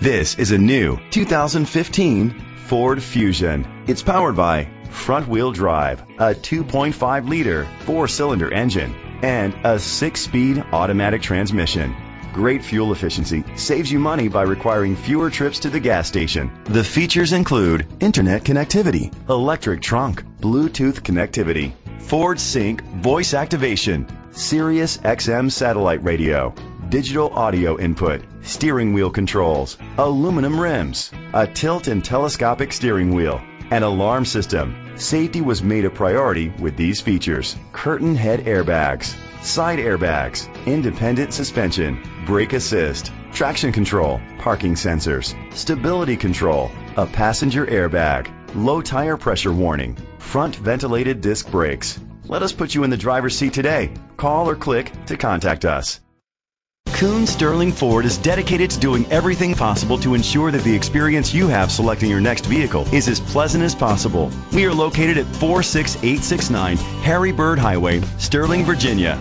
This is a new 2015 Ford Fusion. It's powered by front-wheel drive, a 2.5-liter four-cylinder engine, and a 6-speed automatic transmission. Great fuel efficiency saves you money by requiring fewer trips to the gas station. The features include internet connectivity, electric trunk, Bluetooth connectivity, Ford Sync voice activation, Sirius XM satellite radio, digital audio input, steering wheel controls, aluminum rims, a tilt and telescopic steering wheel, an alarm system. Safety was made a priority with these features: curtain head airbags, side airbags, independent suspension, brake assist, traction control, parking sensors, stability control, a passenger airbag, low tire pressure warning, front ventilated disc brakes. Let us put you in the driver's seat today. Call or click to contact us. Kuhn Sterling Ford is dedicated to doing everything possible to ensure that the experience you have selecting your next vehicle is as pleasant as possible. We are located at 46869 Harry Bird Highway, Sterling, Virginia.